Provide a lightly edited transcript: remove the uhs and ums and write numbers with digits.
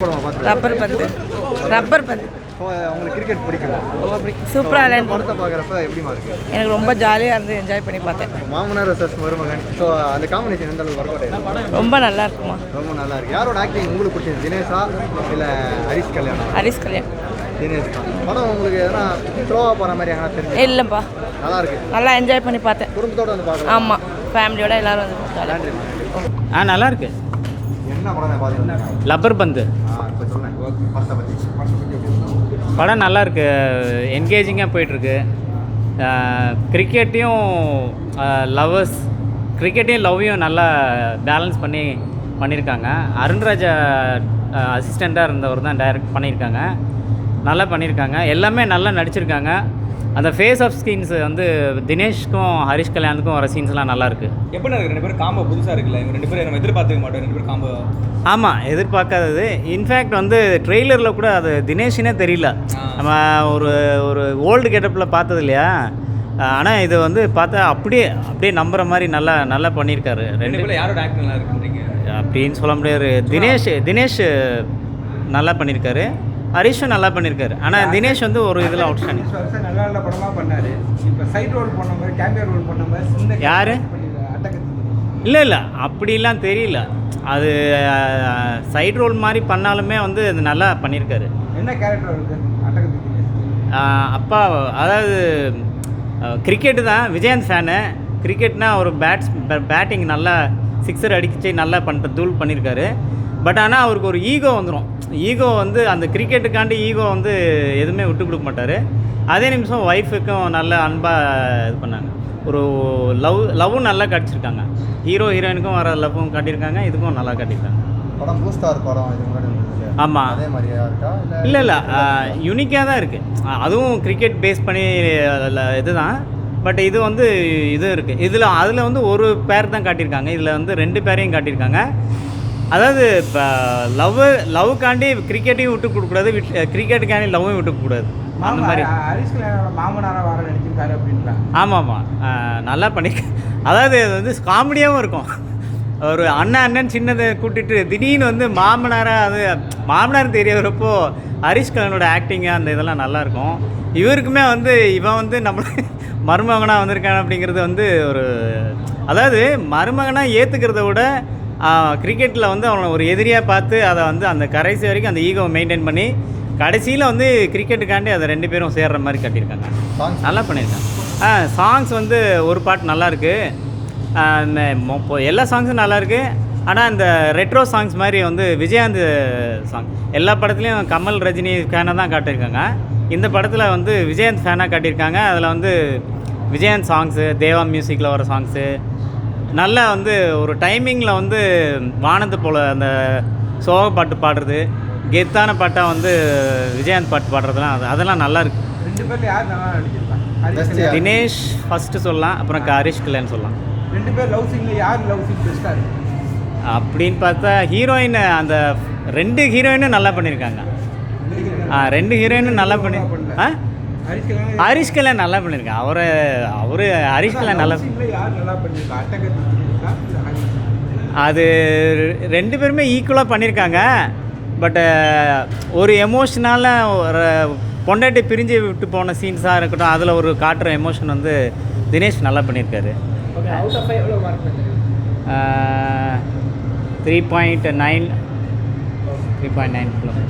Rubber பந்து rubber பந்து உங்களுக்கு கிரிக்கெட் பிடிக்குமா? சூப்பராக விளையாண்டு படத்தை பார்க்குறப்ப எப்படிமா இருக்கு? எனக்கு ரொம்ப ஜாலியாக இருந்து என்ஜாய் பண்ணி பார்த்தேன். மாமனார் வர்சஸ் மருமகன், ஸோ அந்த காம்பினேஷன் எந்த அளவுக்கு ஒர்க் அவுட் ஆயிருக்கு? ரொம்ப நல்லா இருக்குமா? ரொம்ப நல்லா இருக்கு. யாரோட ஆக்டிங் உங்களுக்கு பிடிச்சது? தினேஷா இல்லை ஹரிஷ் கல்யாணம்? ஹரிஷ் கல்யாண். தினேஷ் தான். படம் உங்களுக்கு எதனா ஸ்லோவாக போகிற மாதிரி எங்கன்னா தெரியும்? இல்லைப்பா, நல்லா இருக்கு. நல்லா என்ஜாய் பண்ணி பார்த்தேன். குடும்பத்தோடு வந்து பார்க்கலாம். ஆமாம், ஃபேமிலியோட எல்லாரும் வந்து நன்றி. நல்லா இருக்கு. என்ன படம் பார்த்து? லப்பர் பந்து இப்போ சொன்னேன் படத்தை பற்றி படம் நல்லா இருக்கு, என்கேஜிங்காக போயிட்டுருக்கு. கிரிக்கெட்டையும் லவ்வையும் நல்லா பேலன்ஸ் பண்ணியிருக்காங்க. அருண்ராஜா அசிஸ்டண்ட்டாக இருந்தவர் தான் டைரக்ட் பண்ணியிருக்காங்க. நல்லா பண்ணியிருக்காங்க, எல்லாமே நல்லா நடிச்சிருக்காங்க. அந்த ஃபேஸ் ஆஃப் ஸ்கின்ஸ் வந்து தினேஷ்க்கும் ஹரிஷ் கல்யாணுக்கும் வர சீன்ஸ்லாம் நல்லாயிருக்கு. எப்படி இருக்குது ரெண்டு பேரும் காம்போ புதுசாக இருக்குல்ல? இவங்க ரெண்டு பேரும் நம்ம எதிர்பார்த்துக்க மாட்டோம், ரெண்டு பேரும் காம்போ. ஆமாம், எதிர்பார்க்காதது. இன்ஃபேக்ட் வந்து ட்ரெய்லரில் கூட அது தினேஷ்னே தெரியல. நம்ம ஒரு ஓல்டு கெட்டப்பில் பார்த்தது இல்லையா? ஆனால் இது வந்து பார்த்தா அப்படியே நம்புகிற மாதிரி நல்லா பண்ணியிருக்காரு. ரெண்டு பேரும் யாரோட ஆக்டிங் நல்லா இருக்குன்றீங்க அப்படின்னு சொல்ல முடியாது. தினேஷ் நல்லா பண்ணியிருக்காரு, ஹரிஷும் நல்லா பண்ணியிருக்காரு. ஆனால் தினேஷ் வந்து ஒரு இதில் அவுட் ஸ்டாண்டிங். நல்ல நல்ல படமாக பண்ணார். இப்போ சைட் ரோல் பண்ண மாதிரி, கேமியர் ரோல் பண்ண மாதிரி யார்? இல்லை அப்படிலாம் தெரியல. அது சைட் ரோல் மாதிரி பண்ணாலுமே வந்து அது நல்லா பண்ணியிருக்காரு. என்ன கேரக்டர் இருக்குது அட்டகத்துக்கு? அப்பா, அதாவது கிரிக்கெட்டு தான், விஜயந்த் ஃபேனு. கிரிக்கெட்னா ஒரு பேட்டிங் நல்லா சிக்ஸர் அடிச்சு நல்லா தூள் பண்ணியிருக்காரு. பட் ஆனால் அவருக்கு ஒரு ஈகோ வந்துடும். ஈகோ வந்து அந்த கிரிக்கெட்டுக்காண்டி ஈகோ வந்து எதுவுமே விட்டு கொடுக்க மாட்டார். அதே நிமிஷம் ஒய்ஃபுக்கும் நல்ல அன்பாக இது பண்ணாங்க. ஒரு லவ்வும் நல்லா காட்டிச்சிருக்காங்க. ஹீரோயினுக்கும் வர லவ்வும் காட்டியிருக்காங்க, இதுக்கும் நல்லா காட்டியிருக்காங்க. படம் பூஸ்டார் படம் இது முன்னாடி இருந்தது. ஆமாம், அதே மாதிரியா இருக்கா? இல்லை யூனிக்காக தான் இருக்குது. அதுவும் கிரிக்கெட் பேஸ் பண்ணி இதுதான். பட் இது வந்து இது இருக்குது. அதில் வந்து ஒரு பேர் தான் காட்டியிருக்காங்க, இதில் வந்து 2 பேரையும் காட்டியிருக்காங்க. அதாவது இப்போ லவ்வுக்காண்டி கிரிக்கெட்டையும் விட்டு கொடுக்கக்கூடாது, கிரிக்கெட்டுக்காண்டி லவ்வும் விட்டு கொடுக்கூடாது. அந்த மாதிரி ஹரிஷ் கல்யாணோட மாமனாராக வர நடிச்சிருக்காரு அப்படின்றாங்க. ஆமாம், நல்லா அதாவது அது வந்து காமெடியாகவும் இருக்கும். ஒரு அண்ணன் சின்னதை கூட்டிகிட்டு திடீர்னு வந்து மாமனார் தெரியறப்போ ஹரிஷ் கல்யாணோட ஆக்டிங்கு அந்த இதெல்லாம் நல்லாயிருக்கும். இவருக்குமே வந்து இவன் வந்து மருமகனாக வந்திருக்கான் அப்படிங்கிறது வந்து அதாவது மருமகனாக ஏற்றுக்கிறத விட கிரிக்கெட்டில் வந்து அவனை ஒரு எதிரியாக பார்த்து அதை வந்து அந்த கடைசி வரைக்கும் அந்த ஈகோவை மெயின்டைன் பண்ணி கடைசியில் வந்து கிரிக்கெட்டுக்காண்டி அதை 2 பேரும் சேர்கிற மாதிரி கட்டியிருக்காங்க. நல்லா பண்ணியிருக்காங்க. சாங்ஸ் வந்து ஒரு பாட்டு நல்லாயிருக்கு, எல்லா சாங்ஸும் நல்லாயிருக்கு. ஆனால் இந்த ரெட்ரோ சாங்ஸ் மாதிரி வந்து விஜயகாந்த் சாங் எல்லா படத்துலேயும் கமல் ரஜினி ஃபேனாக தான் காட்டியிருக்காங்க. இந்த படத்தில் வந்து விஜயகாந்த் ஃபேனாக காட்டியிருக்காங்க. அதில் வந்து விஜயகாந்த் சாங்ஸு, தேவா மியூசிக்கில் வர சாங்ஸு நல்லா வந்து ஒரு டைமிங்கில் வந்து வானத்து போல் அந்த சோக பாட்டு பாடுறது, கெத்தான பாட்டாக வந்து விஜயகாந்த் பாட்டு பாடுறதுலாம் அதெல்லாம் நல்லாயிருக்கு. 2 பேரில் யார் நல்லா நடிச்சிருப்பாங்க? தினேஷ் ஃபஸ்ட்டு சொல்லலாம், அப்புறம் ஹரிஷ் கல்யாண் சொல்லலாம். 2 பேர் லவ் சீனில் யார் லவ் சீன் பெஸ்ட்டாக இருக்குது அப்படின்னு பார்த்தா ஹீரோயின், அந்த 2 ஹீரோயினும் நல்லா பண்ணியிருக்காங்க. 2 ஹீரோயினும் நல்லா ஹரிஷ் கல்யாண் நல்லா பண்ணியிருக்காங்க. அவர் ஹரிஷ் கல்யாண் நல்லா யார் நல்லா பண்ணியிருக்கா? அட்டகத்துக்கு அது 2 பேருமே ஈக்குவலாக பண்ணியிருக்காங்க. பட்டு ஒரு எமோஷ்னலாக ஒரு பொண்டாட்டி பிரிஞ்சு விட்டு போன சீன்ஸாக இருக்கட்டும், அதில் ஒரு காட்டுற எமோஷன் வந்து தினேஷ் நல்லா பண்ணியிருக்காரு. 3.9